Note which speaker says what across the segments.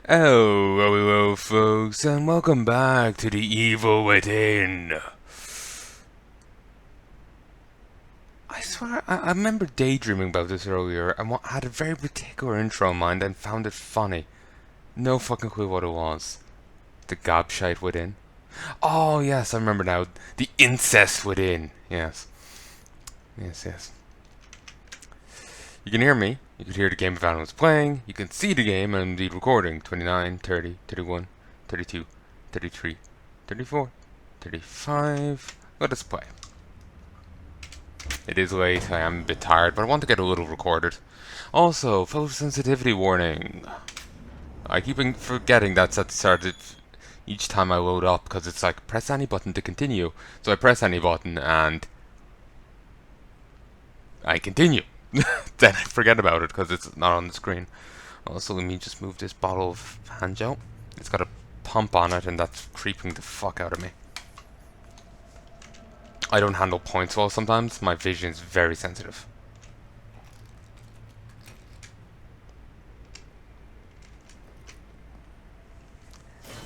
Speaker 1: Hello, folks, and welcome back to the Evil Within. I swear, I remember daydreaming about this earlier and had a very particular intro in mind and found it funny. No fucking clue what it was. The gobshite within. Oh, yes, I remember now. The incest within. Yes. Yes. You can hear me. You can hear the game if anyone's playing. You can see the game and the recording. 29, 30, 31, 32, 33, 34, 35. Let us play. It is late. I am a bit tired, but I want to get a little recorded. Also, photosensitivity warning. I keep forgetting that's at the start each time I load up because it's like press any button to continue. So I press any button and I continue. Then I forget about it because it's not on the screen. Also, let me just move this bottle of hand gel. It's got a pump on it and that's creeping the fuck out of me. I don't handle points well sometimes. My vision is very sensitive.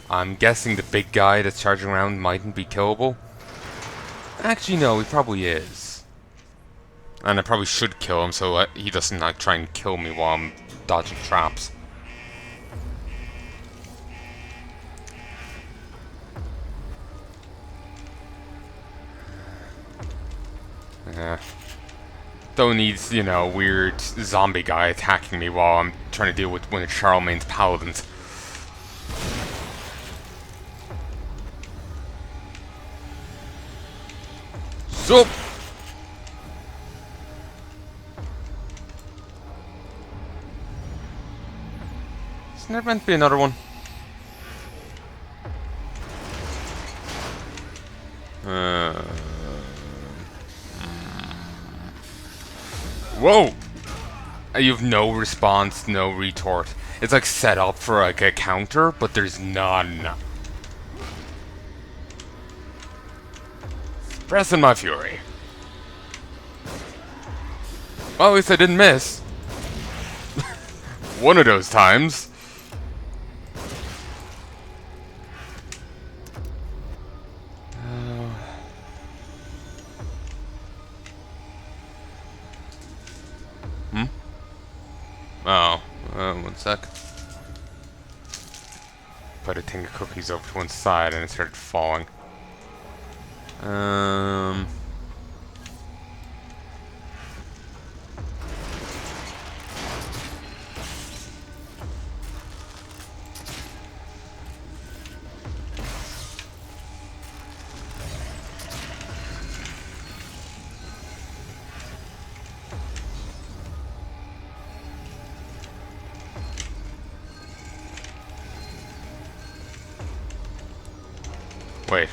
Speaker 1: I'm guessing the big guy that's charging around mightn't be killable. Actually, no, he probably is. And I probably should kill him so he doesn't try and kill me while I'm dodging traps. Yeah. Don't need, weird zombie guy attacking me while I'm trying to deal with one of Charlemagne's paladins. So. Isn't there meant to be another one? Whoa! You have no response, no retort. It's like set up for like a counter, but there's none. Pressing my fury. Well, at least I didn't miss. One of those times. Oh, one sec. Put a tin of cookies over to one side and it started falling. Wait.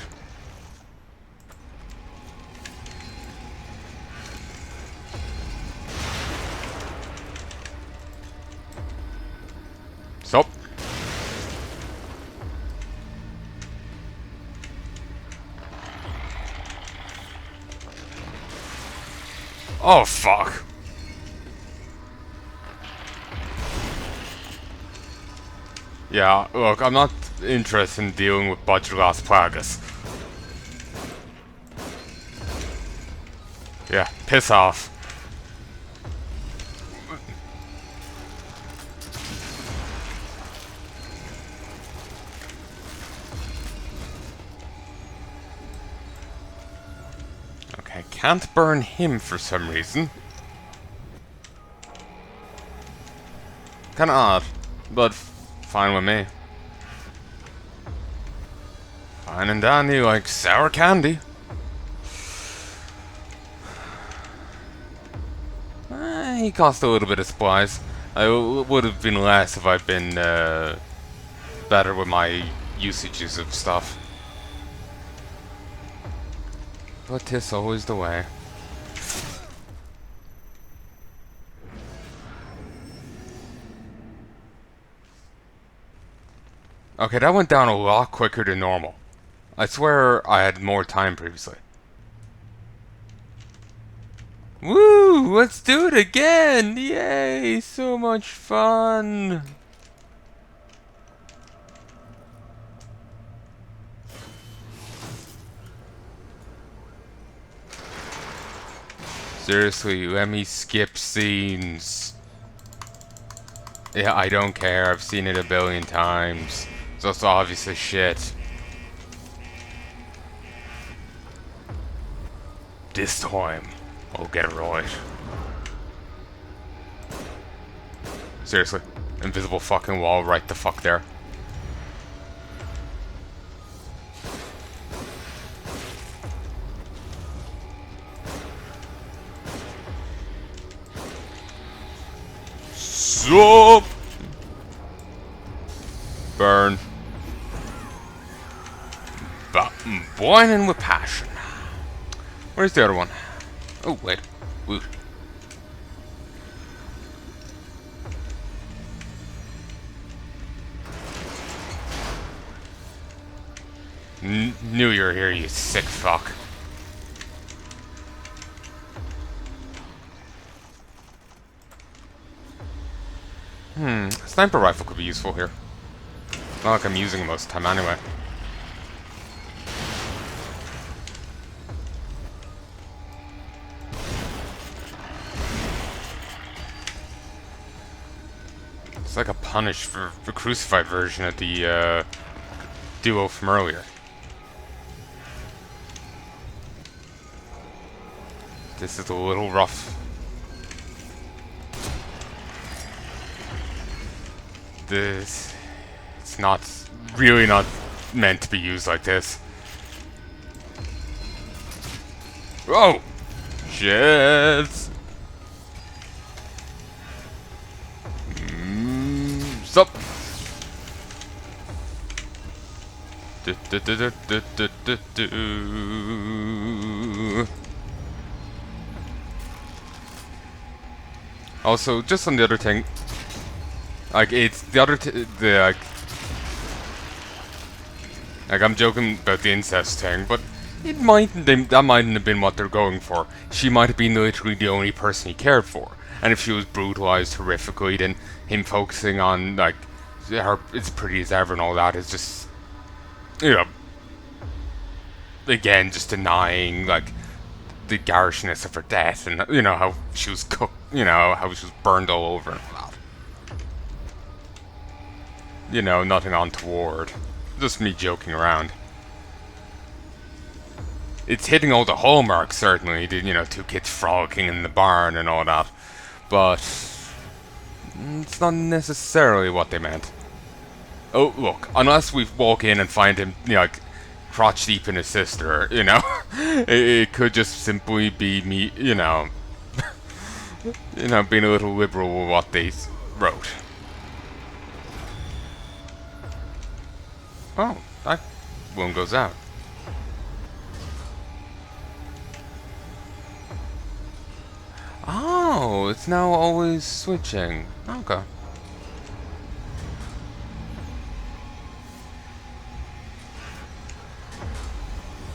Speaker 1: Stop. Oh, fuck. Yeah, look, I'm not interested in dealing with Budgerglass Plagas. Yeah, piss off. Okay, can't burn him for some reason. Kinda odd, but fine with me. Fine and dandy like sour candy. He cost a little bit of supplies. I would have been less if I'd been better with my usages of stuff. But 'tis always the way. Okay, that went down a lot quicker than normal. I swear I had more time previously. Woo! Let's do it again! Yay! So much fun! Seriously, let me skip scenes. Yeah, I don't care. I've seen it a billion times. So it's obviously shit. This time, I'll get it right. Seriously, invisible fucking wall right the fuck there. Sup? Burn. Boiling with passion. Where's the other one? Oh, wait. Woot. Knew you were here, you sick fuck. Sniper rifle could be useful here. Not like I'm using it most of the time anyway. It's like a punish for the crucified version of the duo from earlier. This is a little rough. It's not really not meant to be used like this. Oh! Shit! Stop! Also, just on the other thing, like it's the other like I'm joking about the incest thing, but that mightn't have been what they're going for. She might have been literally the only person he cared for, and if she was brutalized horrifically, then him focusing on like her as pretty as ever and all that is just, you know, again just denying like the garishness of her death and you know how she was cooked, you know how she was burned all over and all that. You know, nothing untoward. Just me joking around. It's hitting all the hallmarks, certainly. You know, two kids frolicking in the barn and all that. But it's not necessarily what they meant. Oh, look, unless we walk in and find him, you know, like, crotch deep in his sister, you know? it could just simply be me, you know, being a little liberal with what they wrote. Oh, that one goes out. Oh, it's now always switching. Okay.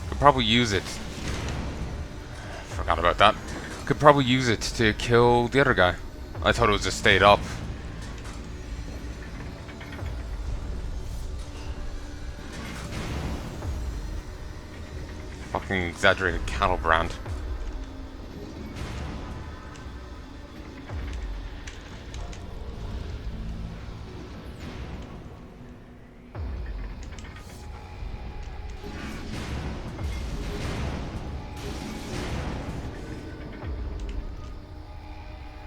Speaker 1: Could probably use it. Forgot about that. Could probably use it to kill the other guy. I thought it was just stayed up. Fucking exaggerated cattle brand.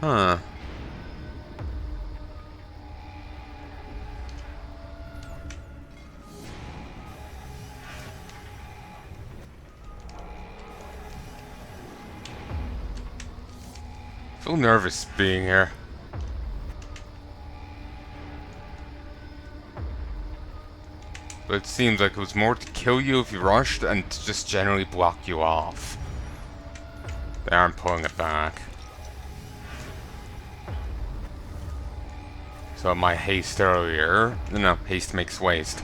Speaker 1: Huh. I feel nervous being here. But it seems like it was more to kill you if you rushed and to just generally block you off. They aren't pulling it back. So my haste earlier... No, haste makes waste.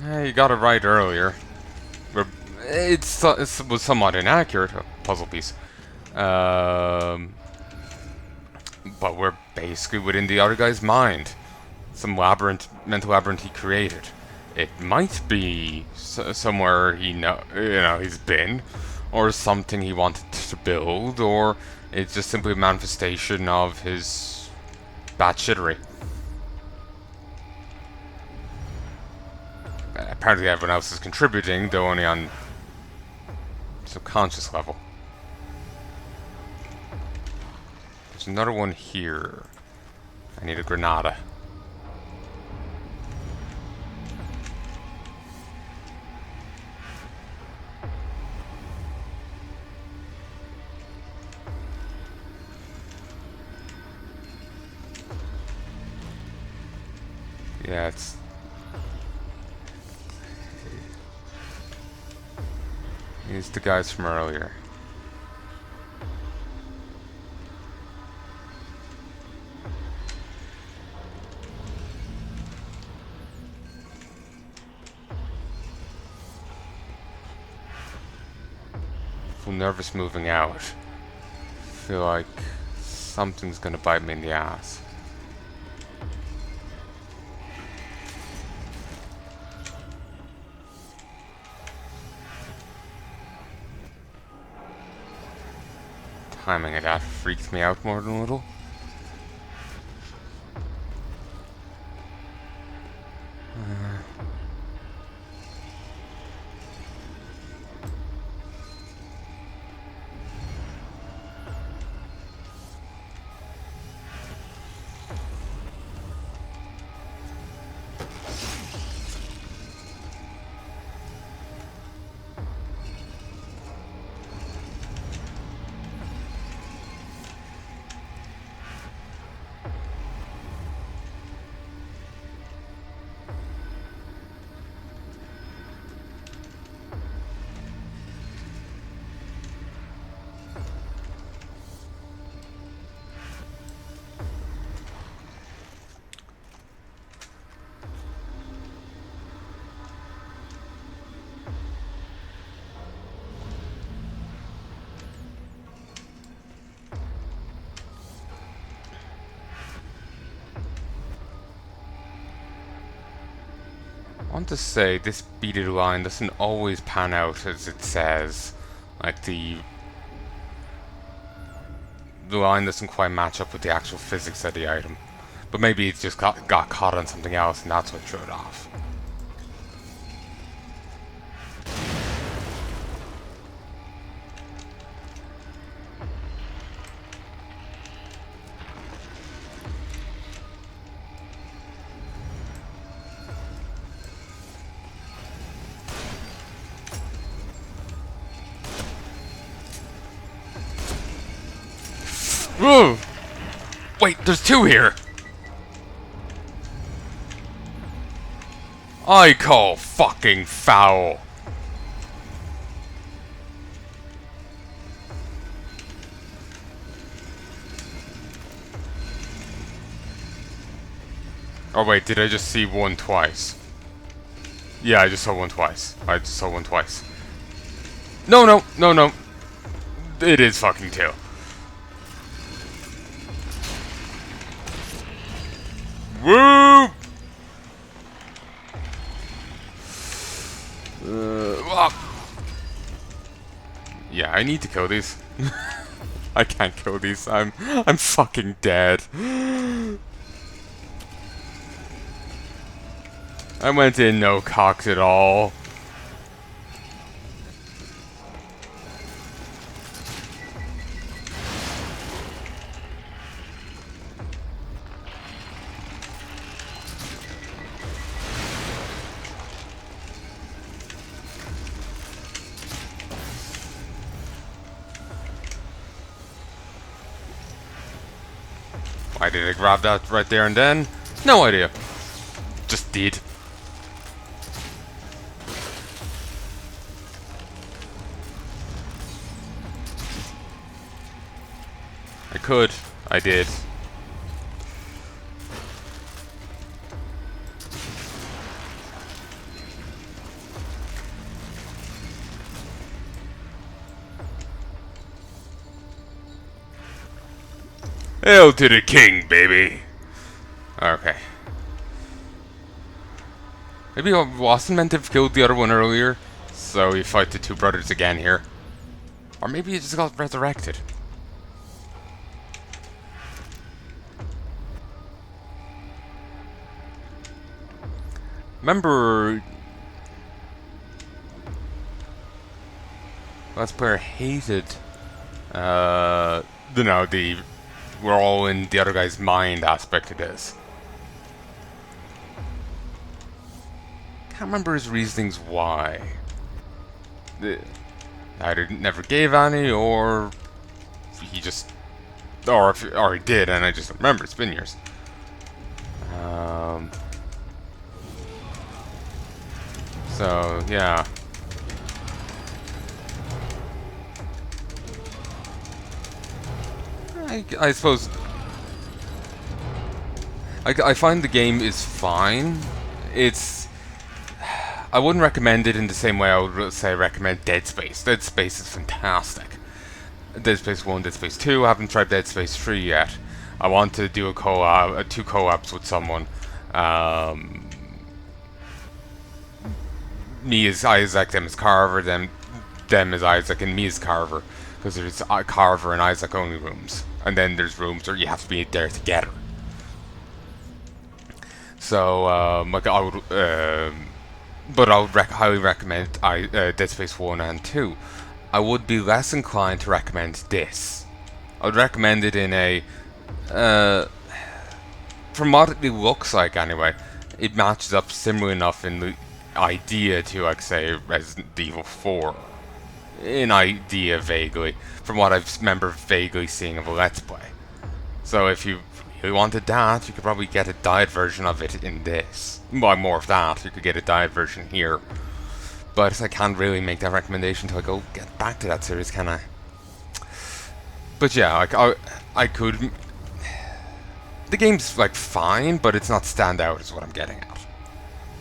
Speaker 1: You got it right earlier. It was somewhat inaccurate, a puzzle piece. But we're basically within the other guy's mind. Some mental labyrinth he created. It might be somewhere he's been, or something he wanted to build, or it's just simply a manifestation of his batshittery. Apparently everyone else is contributing, though only on subconscious level. There's another one here. I need a Granada. Yeah, these the guys from earlier. Feel nervous moving out. Feel like something's gonna bite me in the ass. Timing of that freaks me out more than a little. I want to say this beaded line doesn't always pan out as it says. Like the line doesn't quite match up with the actual physics of the item. But maybe it just got caught on something else and that's what threw it off. Whoa! Wait, there's two here! I call fucking foul! Oh wait, did I just see one twice? Yeah, I just saw one twice. I just saw one twice. No. It is fucking two. Woo! Yeah, I need to kill these. I can't kill these. I'm fucking dead. I went in no cocks at all. Why did I grab that right there and then? No idea. Just did. I could. I did. Hail to the king, baby! Okay. Maybe I wasn't meant to have killed the other one earlier, so we fight the two brothers again here. Or maybe he just got resurrected. Remember... last player hated... you know, the... we're all in the other guy's mind aspect of this. Can't remember his reasonings why. Either never gave any, or he just, or he did, and I just don't remember. It's been years. So yeah. I suppose I find the game is fine. It's, I wouldn't recommend it in the same way I would say recommend Dead Space. Dead Space is fantastic. Dead Space 1, Dead Space 2, I haven't tried Dead Space 3 yet. I want to do a co-op, two co-ops with someone. Me as Isaac, them as Carver, them as Isaac, and me as Carver. Because there's Carver and Isaac only rooms. And then there's rooms where you have to be there together. So, like I would, but I would highly recommend Dead Space 1 and 2. I would be less inclined to recommend this. I would recommend it in a, from what it looks like anyway, it matches up similar enough in the idea to, like, say, Resident Evil 4. In idea, vaguely, from what I remember vaguely seeing of a Let's Play. So if you really wanted that, you could probably get a diet version of it in this. Well, more of that, you could get a diet version here. But I can't really make that recommendation until I go get back to that series, can I? But yeah, like, I could... The game's, like, fine, but it's not stand out is what I'm getting at.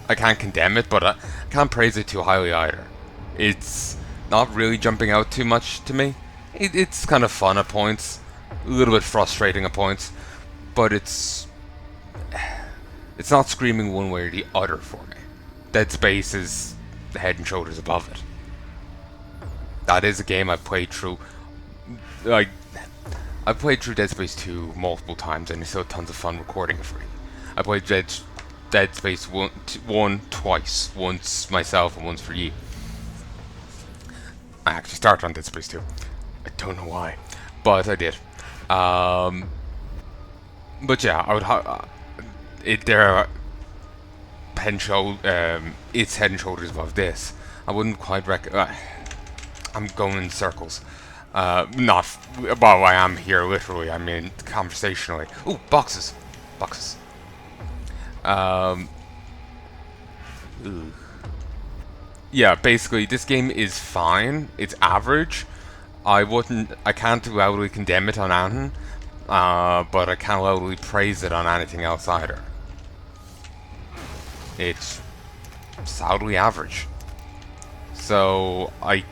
Speaker 1: I can't condemn it, but I can't praise it too highly either. It's not really jumping out too much to me. It's kind of fun at points, a little bit frustrating at points, but it's not screaming one way or the other for me. Dead Space is head and shoulders above it. That is a game I've played through. Like, I've played through Dead Space 2 multiple times, and it's still tons of fun recording it for you. I played Dead Space 1 twice, once myself and once for you. I actually started on Dead Space 2. I don't know why, but I did. But yeah, I would it's head and shoulders above this. I wouldn't quite I'm going in circles. Not, well, I am here literally. I mean conversationally. Ooh, boxes. Yeah, basically, this game is fine. It's average. I can't loudly condemn it on anything, but I can't loudly praise it on anything else either. It's solidly average. So, I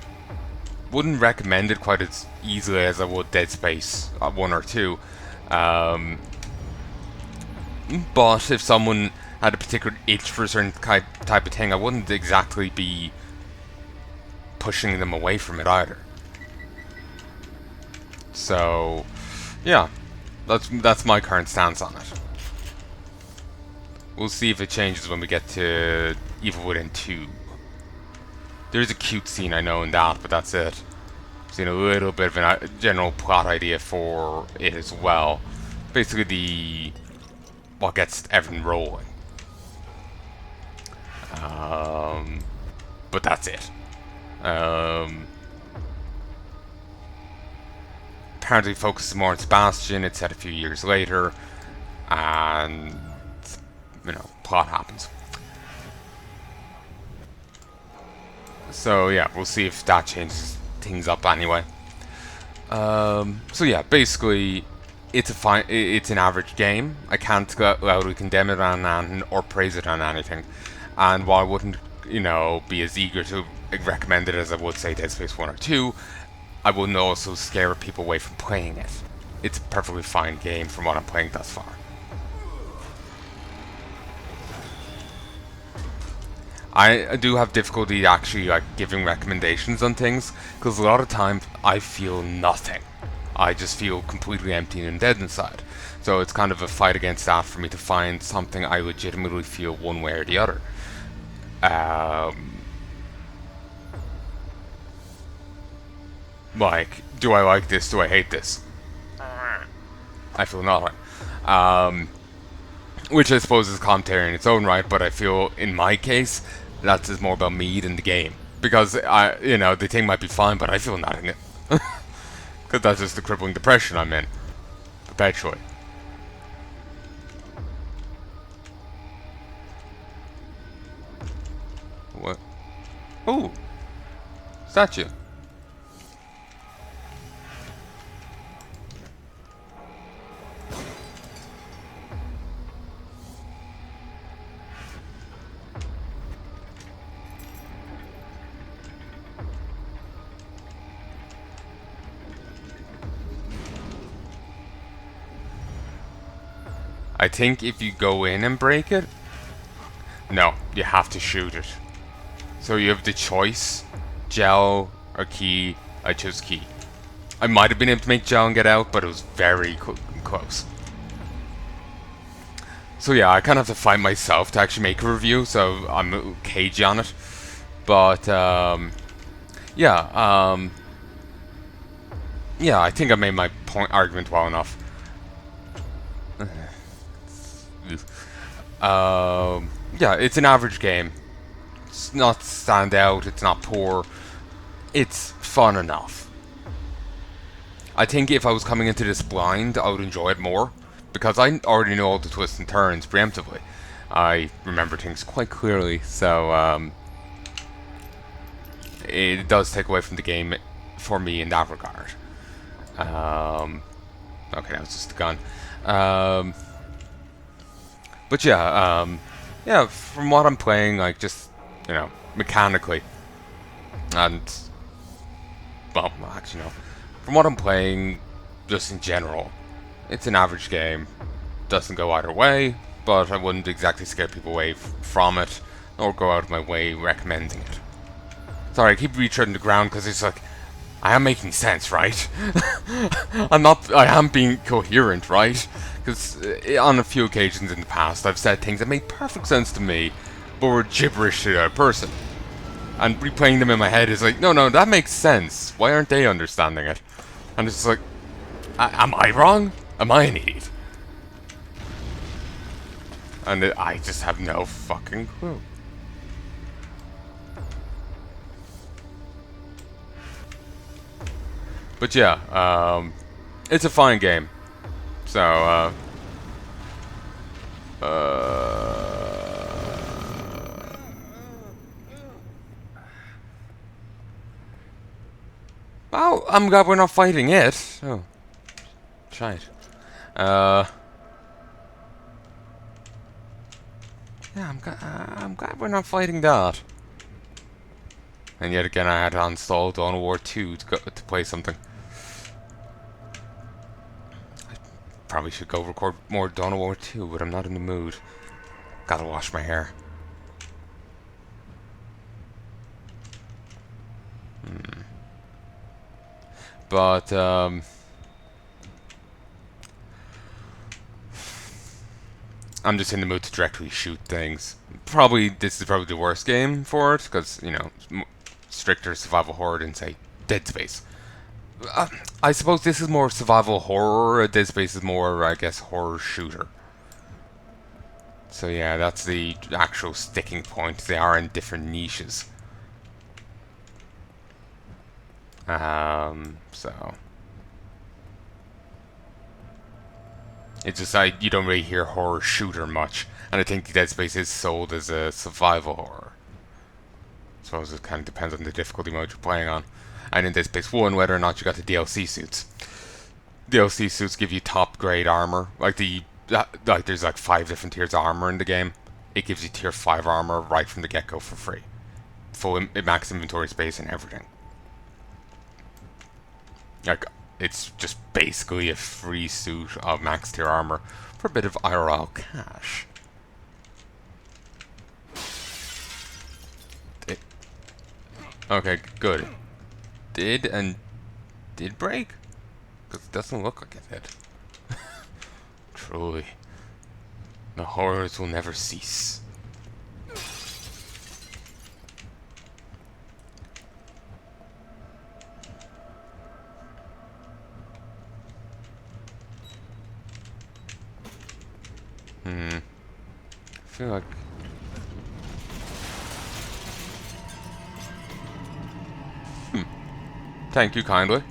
Speaker 1: wouldn't recommend it quite as easily as I would Dead Space 1 or 2. But if someone had a particular itch for a certain type of thing, I wouldn't exactly be pushing them away from it either. So, yeah, that's my current stance on it. We'll see if it changes when we get to Evil Within 2. There's a cute scene, I know, in that, but that's it. I've seen a little bit of a general plot idea for it as well. Basically, what gets everything rolling. But that's it. Apparently focuses more on Sebastian. It's set a few years later, and you know, plot happens. So yeah, we'll see if that changes things up anyway. So yeah, basically, it's an average game. I can't loudly condemn it on anything or praise it on anything. And while I wouldn't, you know, be as eager to recommend it as I would say Dead Space 1 or 2, I wouldn't also scare people away from playing it. it's a perfectly fine game from what I'm playing thus far. I do have difficulty actually like giving recommendations on things because a lot of times I feel nothing. I just feel completely empty and dead inside. So it's kind of a fight against that for me to find something I legitimately feel one way or the other. Like, do I like this? Do I hate this? I feel nothing. Which I suppose is commentary in its own right, but I feel in my case that's just more about me than the game. Because the thing might be fine, but I feel nothing. Because that's just the crippling depression I'm in. Perpetually. What? Ooh! Statue. I think if you go in and break it, no, you have to shoot it. So you have the choice, gel or key. I chose key. I might have been able to make gel and get out, but it was very close. So yeah, I kind of have to find myself to actually make a review, so I'm cagey on it. But yeah, yeah, I think I made my argument well enough. Yeah, it's an average game. It's not stand out, it's not poor. It's fun enough. I think if I was coming into this blind, I would enjoy it more. Because I already know all the twists and turns preemptively. I remember things quite clearly, so it does take away from the game for me in that regard. Okay, that was just a gun. But yeah, yeah, from what I'm playing, like just, mechanically, and, well, actually no, from what I'm playing, just in general, it's an average game. Doesn't go either way, but I wouldn't exactly scare people away from it, nor go out of my way recommending it. Sorry, I keep retreading the ground because it's like, I am making sense, right? I am being coherent, right? Because on a few occasions in the past, I've said things that made perfect sense to me, but were gibberish to the other person. And replaying them in my head is like, no, that makes sense. Why aren't they understanding it? And it's like, am I wrong? Am I an idiot? And I just have no fucking clue. But yeah, it's a fine game. So, well, I'm glad we're not fighting it. Oh, shite. Yeah, I'm glad we're not fighting that. And yet again, I had to uninstall Dawn of War 2 to play something. I probably should go record more Dawn of War 2, but I'm not in the mood. Gotta wash my hair. But, I'm just in the mood to directly shoot things. This is probably the worst game for it, because, stricter survival horror than, say, Dead Space. I suppose this is more survival horror, Dead Space is more, I guess, horror shooter. So yeah, that's the actual sticking point. They are in different niches. So... It's just like, you don't really hear horror shooter much. And I think Dead Space is sold as a survival horror. I suppose it kind of depends on the difficulty mode you're playing on. And in Dead Space 1, whether or not you got the DLC suits. DLC suits give you top grade armor. There's like 5 different tiers of armor in the game. It gives you tier 5 armor right from the get-go for free. Full max inventory space and everything. Like, it's just basically a free suit of max tier armor for a bit of IRL cash. Okay, good. Did break? Because it doesn't look like it did. Truly, the horrors will never cease. I feel like... Thank you kindly. I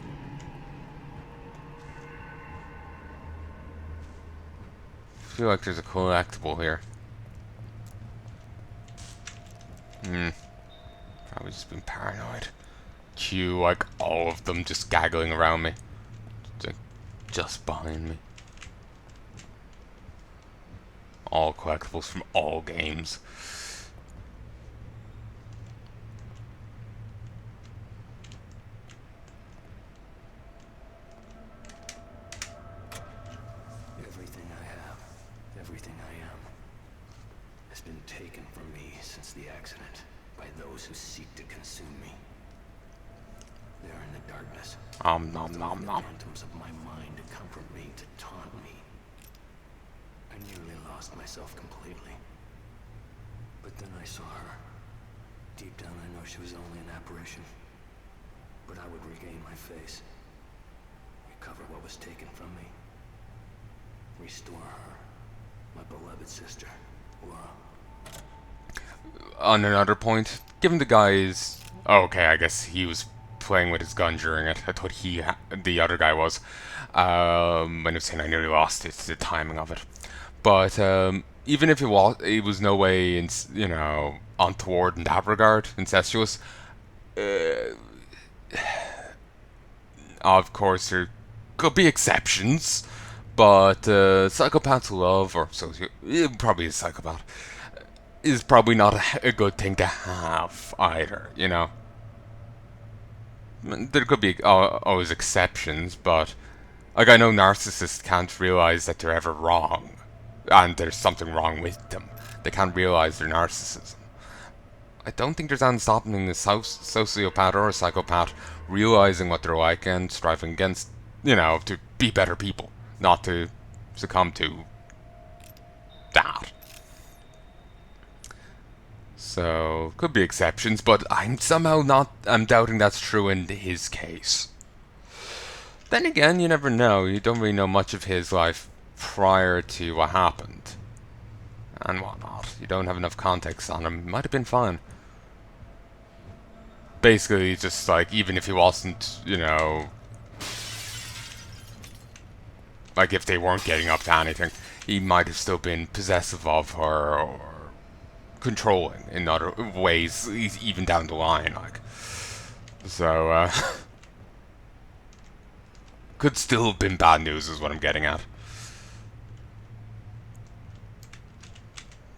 Speaker 1: feel like there's a collectible here. Probably just been paranoid. Q, like all of them just gaggling around me. Just behind me. All collectibles from all games.
Speaker 2: Everything I have, everything I am, has been taken from me since the accident by those who seek to consume me. They are in the darkness.
Speaker 1: Nom nom.
Speaker 2: Phantoms of my mind to comfort me, to taunt me. I nearly lost myself completely. But then I saw her. Deep down I know she was only an apparition. But I would regain my face. Recover what was taken from me. Restore her. My beloved sister, Laura.
Speaker 1: On another point, given the guy's... okay, I guess he was playing with his gun during it. I thought the other guy was. When he was saying I nearly lost it, the timing of it. But even if it was no way, untoward in that regard, incestuous. Of course, there could be exceptions, but psychopaths love, or probably a psychopath, is probably not a good thing to have either, you know? There could be always exceptions, but like I know narcissists can't realize that they're ever wrong, and there's something wrong with them. They can't realize their narcissism. I don't think there's anything stopping the sociopath or a psychopath realizing what they're like and striving against, to be better people, not to succumb to that. So, could be exceptions, but I'm doubting that's true in his case. Then again, you never know. You don't really know much of his life prior to what happened. And whatnot. You don't have enough context on him. Might have been fine. Basically, just like, even if he wasn't, like if they weren't getting up to anything, he might have still been possessive of her or controlling in other ways, even down the line, like. So, could still have been bad news is what I'm getting at.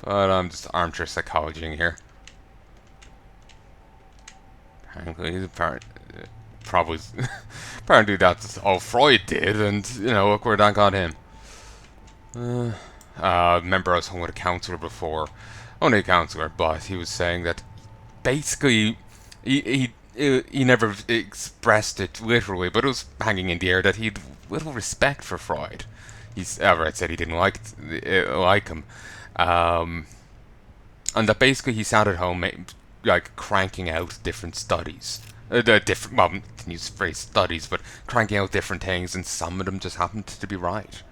Speaker 1: But I'm just armchair psychologying here. Apparently that's all Freud did, and, look where that got him. Remember I was home with a counselor before. Only a counselor, but he was saying that basically he never expressed it literally, but it was hanging in the air that he had little respect for Freud. He's outright said he didn't like him, and that basically he sat at home like cranking out different studies. Can use the phrase studies, but cranking out different things, and some of them just happened to be right.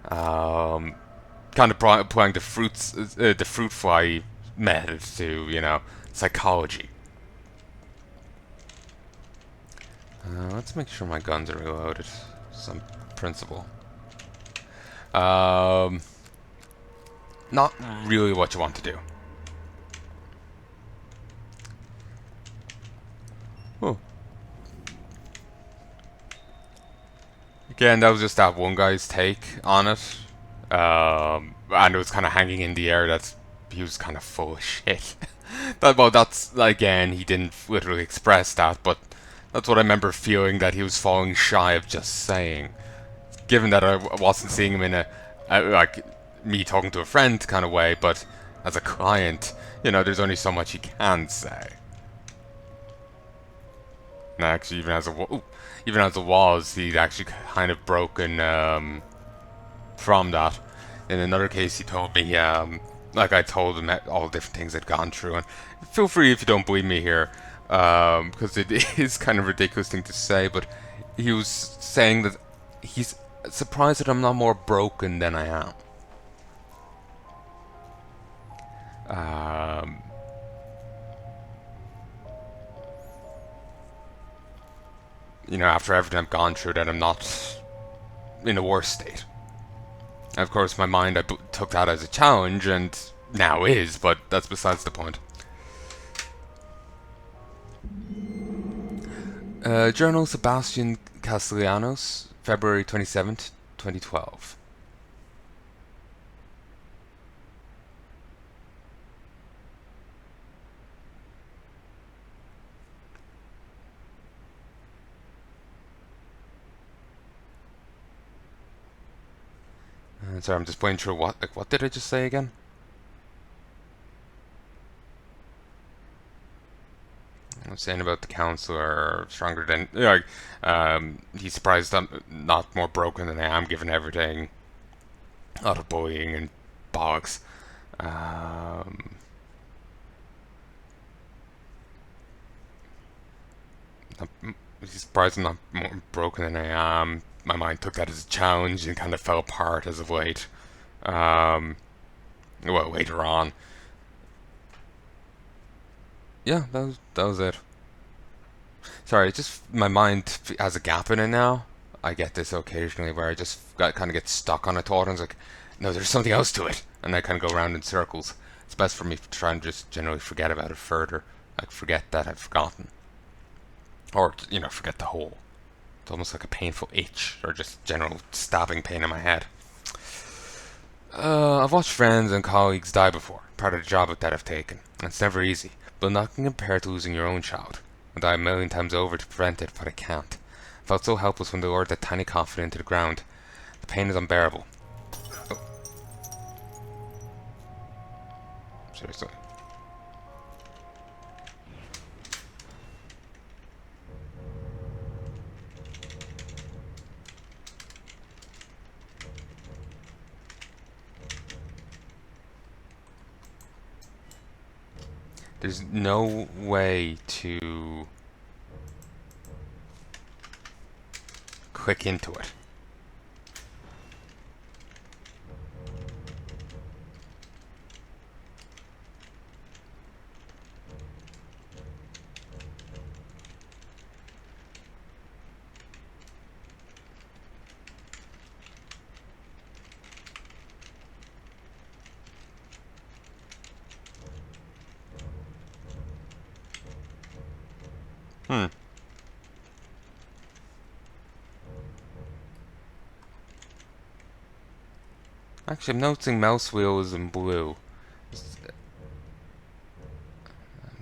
Speaker 1: Kind of applying the fruit fly method to, psychology. Let's make sure my guns are reloaded. Some principle. Not really what you want to do. Oh. Again, that was just that one guy's take on it. And it was kind of hanging in the air that he was kind of full of shit. That's, again, he didn't literally express that, but That's what I remember feeling that he was falling shy of just saying. Given that I wasn't seeing him in like me talking to a friend kind of way, but as a client, there's only so much he can say. And actually, even as it was, he'd actually kind of broken from that. In another case, he told me, like I told him all the different things I'd gone through, and feel free if you don't believe me here, because it is kind of a ridiculous thing to say, but he was saying that he's surprised that I'm not more broken than I am. Um, After everything I've gone through, that I'm not in a worse state. Of course, my mind, I took that as a challenge, and now is, but that's besides the point. Journal Sebastian Castellanos, February 27th, 2012. Sorry, I'm just playing through what did I just say again? I was saying about the counselor stronger than he's surprised I'm not more broken than I am, given everything, a lot of bullying and bollocks. Um, he's surprised I'm not more broken than I am. My mind took that as a challenge and kind of fell apart as of late. Um, well, later on. Yeah, that was it. Sorry, just my mind has a gap in it now. I get this occasionally where I just kind of get stuck on a thought and it's like, no, there's something else to it, and I kind of go around in circles. It's best for me to try and just generally forget about it further, like forget that I've forgotten, or forget the whole. It's almost like a painful itch or just general stabbing pain in my head. I've watched friends and colleagues die before, part of the job that I've taken. It's never easy, but nothing compared to losing your own child. I die a million times over to prevent it, but I can't. I felt so helpless when they lowered that tiny coffin into the ground. The pain is unbearable. Oh, seriously. There's no way to click into it. Hmm. Actually, I'm noticing mouse wheel is in blue.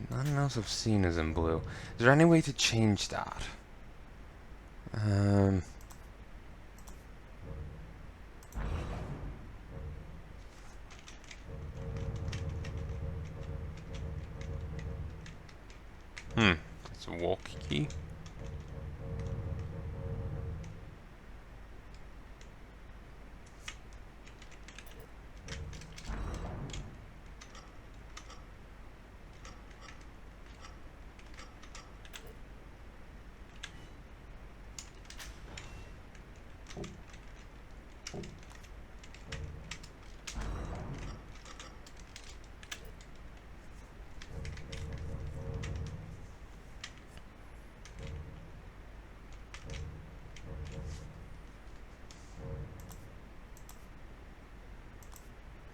Speaker 1: Nothing else I've seen is in blue. Is there any way to change that? Um. Hmm. It's a walkie key.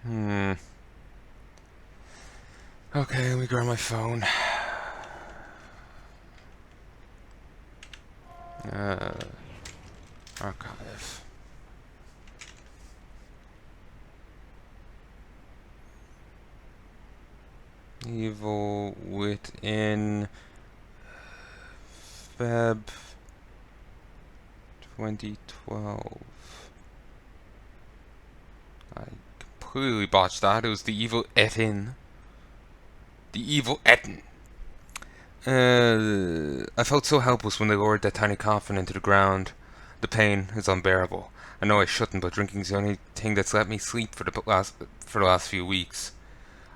Speaker 1: Hmm. Okay, let me grab my phone. Uh, archive. Evil within Feb 2012. I completely botched that. It was the evil Etin. The evil Etin. I felt so helpless when they lowered that tiny coffin into the ground. The pain is unbearable. I know I shouldn't, but drinking's the only thing that's let me sleep for the last few weeks.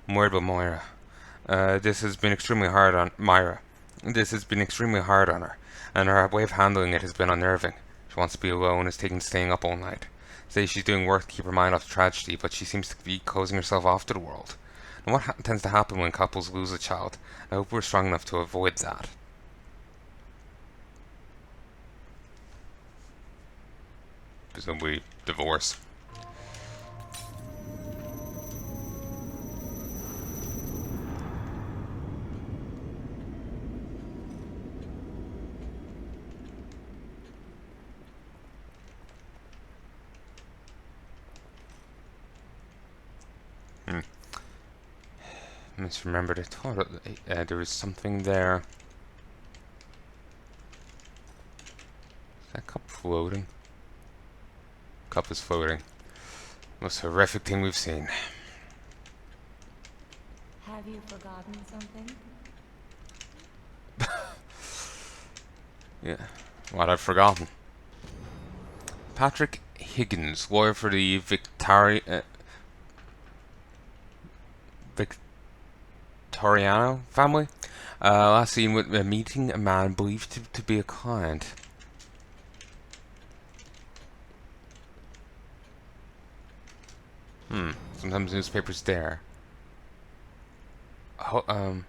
Speaker 1: I'm worried about Moira. This has been extremely hard on Myra. This has been extremely hard on her, and her way of handling it has been unnerving. She wants to be alone, is taking staying up all night. Says she's doing work to keep her mind off the tragedy, but she seems to be closing herself off to the world. And what tends to happen when couples lose a child? I hope we're strong enough to avoid that. Presumably divorce. Misremembered. I thought there was something there. Is that cup floating? Cup is floating. Most horrific thing we've seen.
Speaker 3: Have you forgotten something?
Speaker 1: Yeah. What I've forgotten. Patrick Higgins, lawyer for the Victoriano family. Last seen with meeting a man believed to be a client. Sometimes newspapers there. Oh,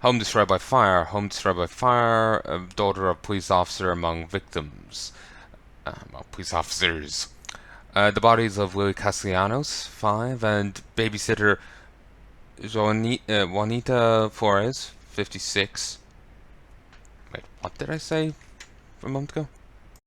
Speaker 1: home destroyed by fire. Home destroyed by fire. Daughter of police officer among victims. Police officers. The bodies of Willie Castellanos, 5, and babysitter Juanita Flores, 56. Wait, what did I say a moment ago?